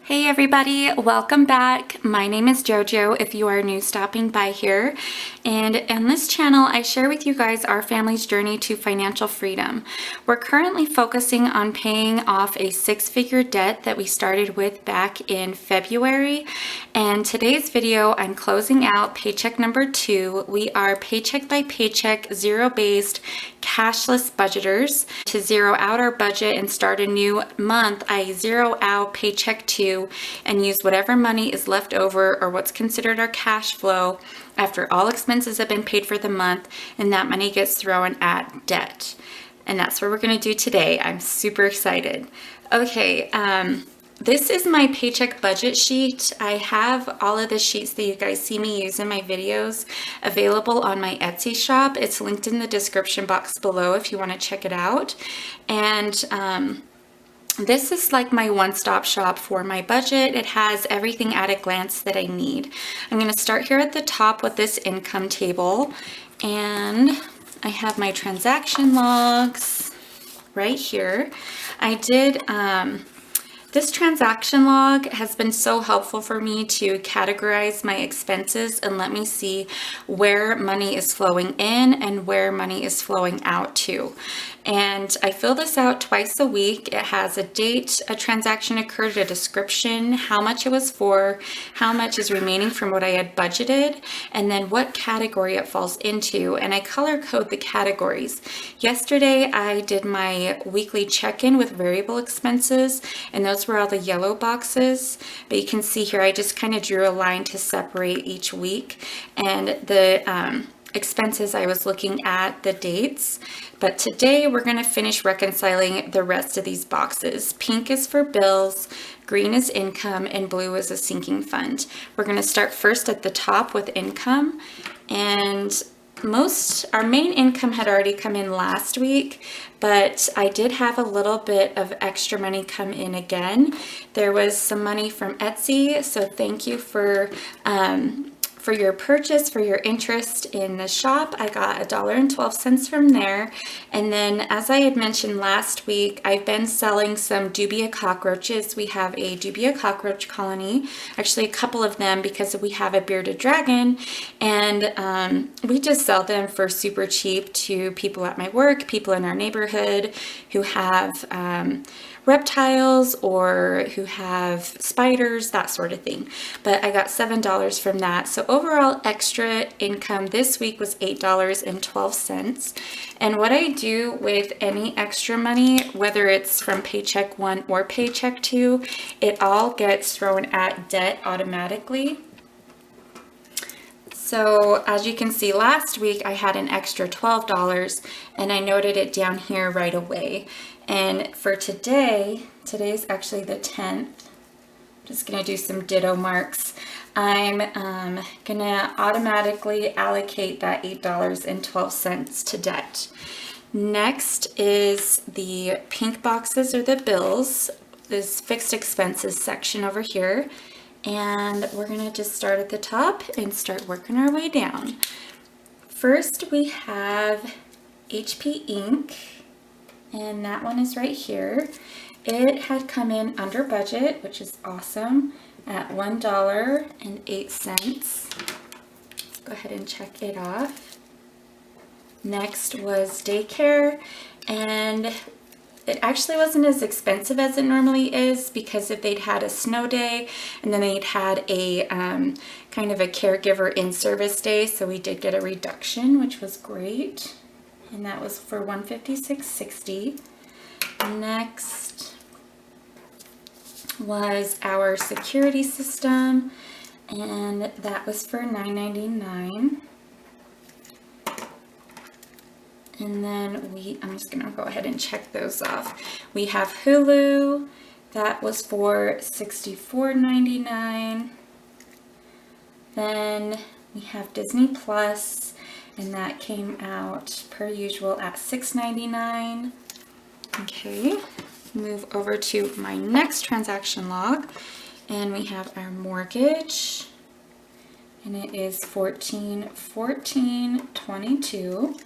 Hey everybody, welcome back. My name is JoJo if you are new stopping by here. And on this channel, I share with you guys our family's journey to financial freedom. We're currently focusing on paying off a six-figure debt that we started with back in February. And today's video, I'm closing out paycheck number 2. We are paycheck by paycheck, zero-based, cashless budgeters. To zero out our budget and start a new month, I zero out paycheck 2 and use whatever money is left over or what's considered our cash flow after all expenses have been paid for the month, and that money gets thrown at debt. And that's what we're going to do today. I'm super excited. Okay, this is my paycheck budget sheet. I have all of the sheets that you guys see me use in my videos available on my Etsy shop. It's linked in the description box below if you want to check it out. And this is like my one-stop shop for my budget. It has everything at a glance that I need. I'm going to start here at the top with this income table, and I have my transaction logs right here. I did this transaction log has been so helpful for me to categorize my expenses and let me see where money is flowing in and where money is flowing out to. And I fill this out twice a week. It has a date a transaction occurred, a description, how much it was for, how much is remaining from what I had budgeted, and then what category it falls into. And I color code the categories. Yesterday, I did my weekly check-in with variable expenses, and those were all the yellow boxes. But you can see here, I just kind of drew a line to separate each week. And the expenses, I was looking at the dates. But today we're going to finish reconciling the rest of these boxes. Pink is for bills, green is income, and blue is a sinking fund. We're going to start first at the top with income. And our main income had already come in last week, but I did have a little bit of extra money come in again. There was some money from Etsy, so thank you for your purchase, for your interest in the shop. I got $1.12 from there. And then, as I had mentioned last week, I've been selling some dubia cockroaches. We have a dubia cockroach colony, actually a couple of them, because we have a bearded dragon, and we just sell them for super cheap to people at my work, people in our neighborhood who have reptiles or who have spiders, that sort of thing. But I got $7 from that. So overall extra income this week was $8.12. And what I do with any extra money, whether it's from paycheck 1 or paycheck 2, it all gets thrown at debt automatically. So as you can see, last week I had an extra $12 and I noted it down here right away. And for today, today's actually the 10th. I'm just gonna do some ditto marks. I'm gonna automatically allocate that $8.12 to debt. Next is the pink boxes or the bills, this fixed expenses section over here. And we're gonna just start at the top and start working our way down. First, we have HP ink, and that one is right here. It had come in under budget, which is awesome, at $1.08. Let's go ahead and check it off. Next was daycare, and it actually wasn't as expensive as it normally is because if they'd had a snow day and then they'd had a kind of a caregiver in-service day, so we did get a reduction, which was great. And that was for $156.60. Next was our security system, and that was for $9.99. And then I'm just gonna go ahead and check those off. We have Hulu, that was for $64.99. Then we have Disney Plus, and that came out per usual at $6.99. Okay, move over to my next transaction log, and we have our mortgage, and it is $14.22.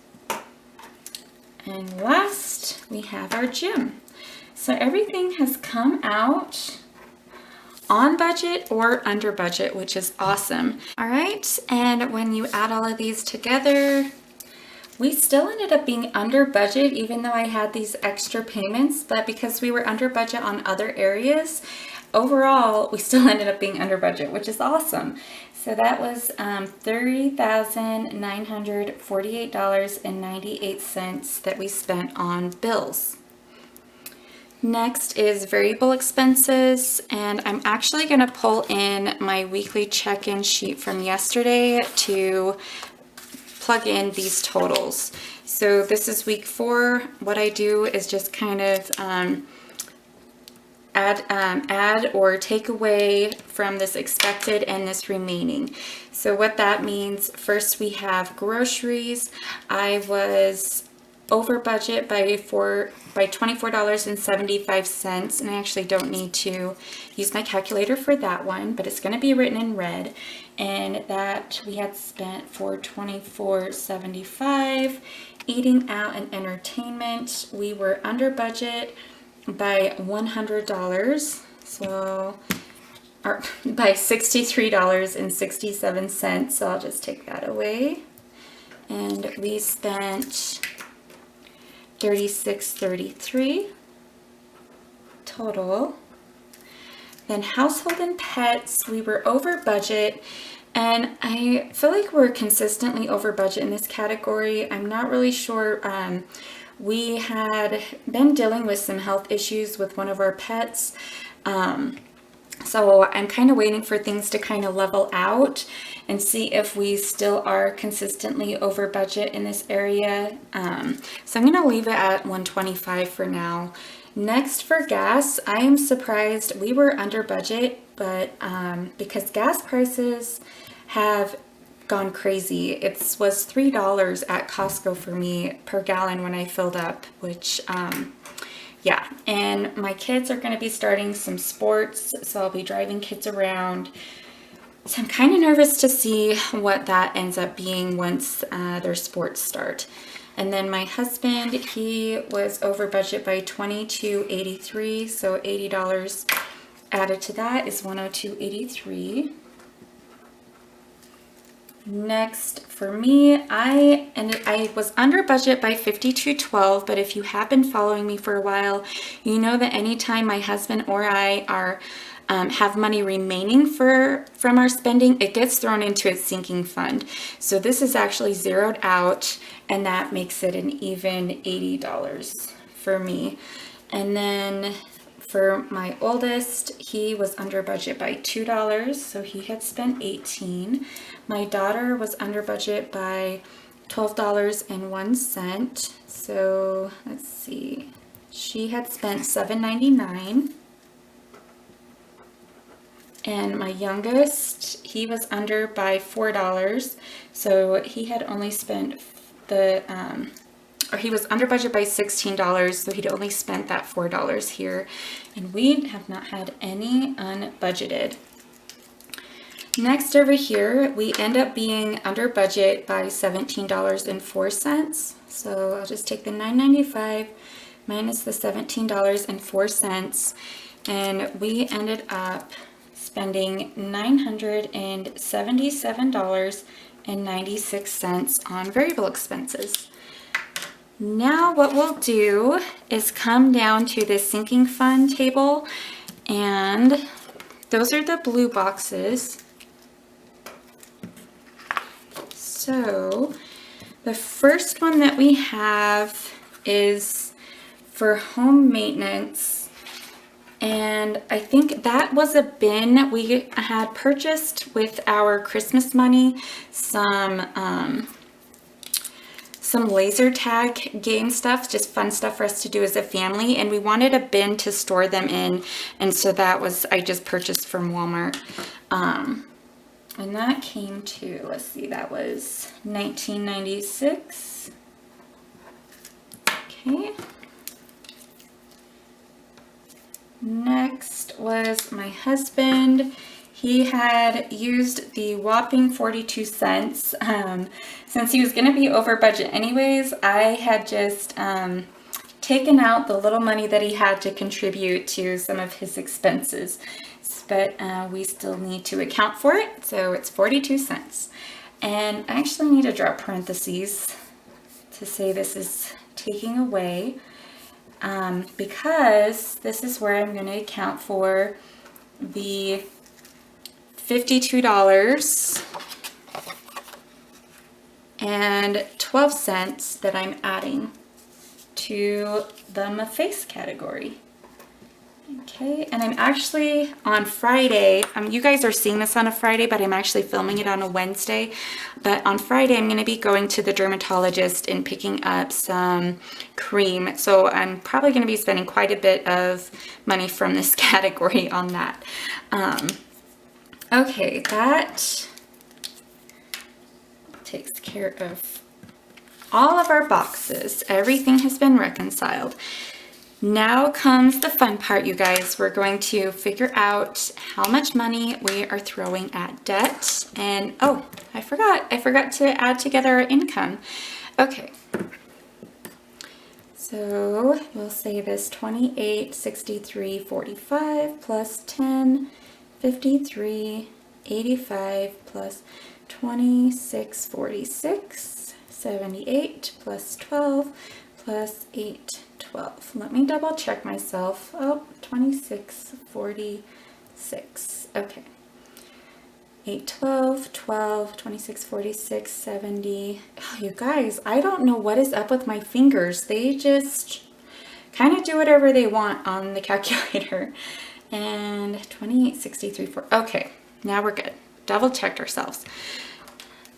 And last, we have our gym. So everything has come out on budget or under budget, which is awesome. All right, and when you add all of these together, we still ended up being under budget, even though I had these extra payments, but because we were under budget on other areas, overall, we still ended up being under budget, which is awesome. So that was $30,948.98 that we spent on bills. Next is variable expenses, and I'm actually going to pull in my weekly check-in sheet from yesterday to plug in these totals. So this is week 4. What I do is just kind of add or take away from this expected and this remaining. So what that means, first we have groceries. I was over budget by $24.75, and I actually don't need to use my calculator for that one, but it's going to be written in red, and that we had spent for $24.75. Eating out and entertainment, we were under budget by $100, so or by $63.67, so I'll just take that away, and we spent $36.33 total. Then household and pets, we were over budget, and I feel like we're consistently over budget in this category. I'm not really sure. We had been dealing with some health issues with one of our pets, so I'm kind of waiting for things to kind of level out and see if we still are consistently over budget in this area. So I'm going to leave it at $125 for now. Next, for gas, I am surprised we were under budget, but because gas prices have gone crazy. It was $3 at Costco for me per gallon when I filled up, which yeah, and my kids are going to be starting some sports, so I'll be driving kids around. So I'm kind of nervous to see what that ends up being once their sports start. And then my husband, he was over budget by $22.83, so $80 added to that is $102.83. Next, for me, I was under budget by $52.12, but if you have been following me for a while, you know that anytime my husband or I are have money remaining from our spending, it gets thrown into a sinking fund. So this is actually zeroed out, and that makes it an even $80 for me. And then for my oldest, he was under budget by $2, so he had spent $18. My daughter was under budget by $12.01, so let's see, she had spent $7.99. And my youngest, he was under by $4, so he had only spent he was under budget by $16, so he'd only spent that $4 here, and we have not had any unbudgeted. Next over here, we end up being under budget by $17.04, so I'll just take the $9.95 minus the $17.04, and we ended up spending $977.96 on variable expenses. Now what we'll do is come down to the sinking fund table, and those are the blue boxes. So the first one that we have is for home maintenance, and I think that was a bin we had purchased with our Christmas money, some laser tag game stuff, just fun stuff for us to do as a family, and we wanted a bin to store them in, and so that was, I just purchased from Walmart. And that came to, let's see, that was $19.96. Okay. Next was my husband. He had used the whopping 42 cents. Since he was going to be over budget anyways, I had just taken out the little money that he had to contribute to some of his expenses, but we still need to account for it, so it's 42 cents. And I actually need to draw parentheses to say this is taking away, because this is where I'm going to account for the $52.12 that I'm adding to the face category. Okay, and I'm actually on Friday, you guys are seeing this on a Friday, but I'm actually filming it on a Wednesday. But on Friday, I'm going to be going to the dermatologist and picking up some cream. So I'm probably going to be spending quite a bit of money from this category on that. Okay, that takes care of all of our boxes. Everything has been reconciled. Now comes the fun part, you guys. We're going to figure out how much money we are throwing at debt. And oh, I forgot to add together our income. Okay. So we'll say this 28.63.45 plus 10.53.85 plus 26.46.78 plus 12 plus 8.12. Let me double check myself. Oh, 26.46. Okay. 8.12, 12, 26.46, 70. Oh, you guys, I don't know what is up with my fingers. They just kind of do whatever they want on the calculator. And 28.63. Okay, now we're good. Double checked ourselves.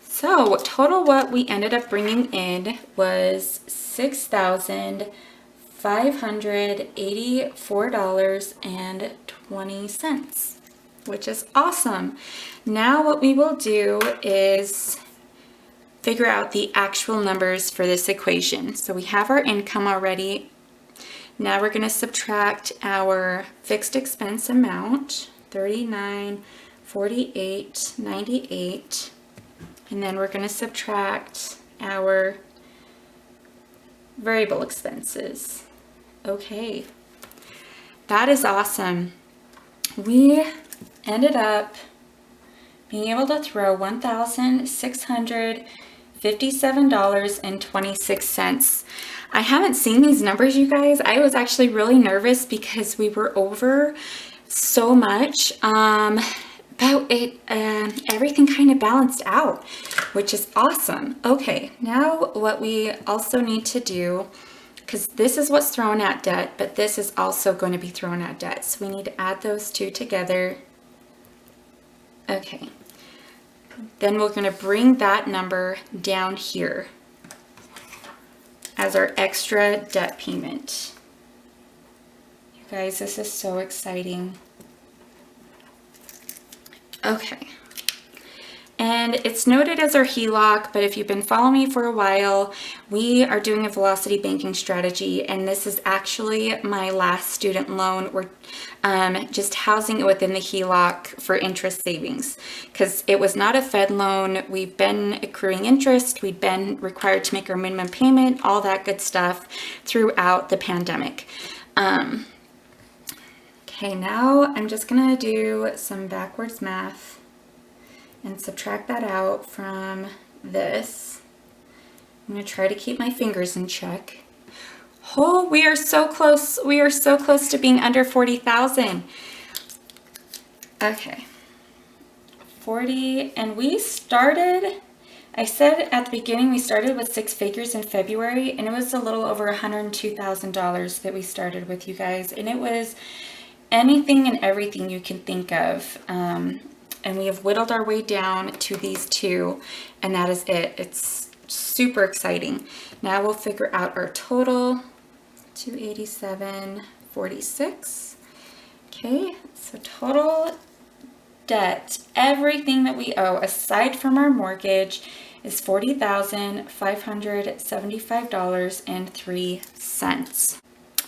So total what we ended up bringing in was $6,584.20, which is awesome. Now what we will do is figure out the actual numbers for this equation. So we have our income already. Now we're going to subtract our fixed expense amount, $39.48.98. And then we're going to subtract our variable expenses. Okay, that is awesome. We ended up being able to throw $1,657.26. I haven't seen these numbers, you guys. I was actually really nervous because we were over so much. But everything kind of balanced out, which is awesome. Okay, now what we also need to do, because this is what's thrown at debt, but this is also going to be thrown at debt. So we need to add those two together. Okay. Then we're going to bring that number down here as our extra debt payment. You guys, this is so exciting. Okay, and it's noted as our HELOC, but if you've been following me for a while, we are doing a velocity banking strategy, and this is actually my last student loan. We're just housing it within the HELOC for interest savings, because it was not a Fed loan. We've been accruing interest, we've been required to make our minimum payment, all that good stuff throughout the pandemic. Okay, now I'm just gonna do some backwards math and subtract that out from this. I'm gonna try to keep my fingers in check. Oh, we are so close. We are so close to being under 40,000. Okay, 40, and we started, I said at the beginning we started with six figures in February, and it was a little over $102,000 that we started with, you guys, and it was anything and everything you can think of, and we have whittled our way down to these two, and that is it. It's super exciting. Now we'll figure out our total, $287.46. Okay, so total debt, everything that we owe aside from our mortgage, is $40,575.03.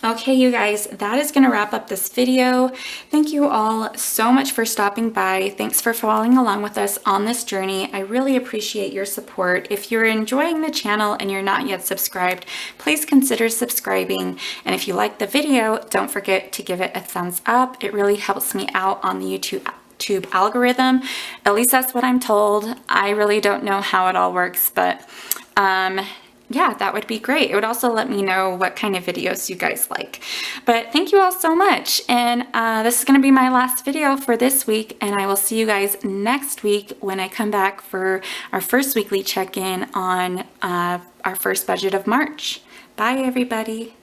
Okay, you guys, that is going to wrap up this video. Thank you all so much for stopping by. Thanks for following along with us on this journey. I really appreciate your support. If you're enjoying the channel and you're not yet subscribed, please consider subscribing. And if you like the video, don't forget to give it a thumbs up. It really helps me out on the YouTube algorithm. At least that's what I'm told. I really don't know how it all works, but yeah, that would be great. It would also let me know what kind of videos you guys like. But thank you all so much. And this is going to be my last video for this week. And I will see you guys next week when I come back for our first weekly check-in on our first budget of March. Bye, everybody.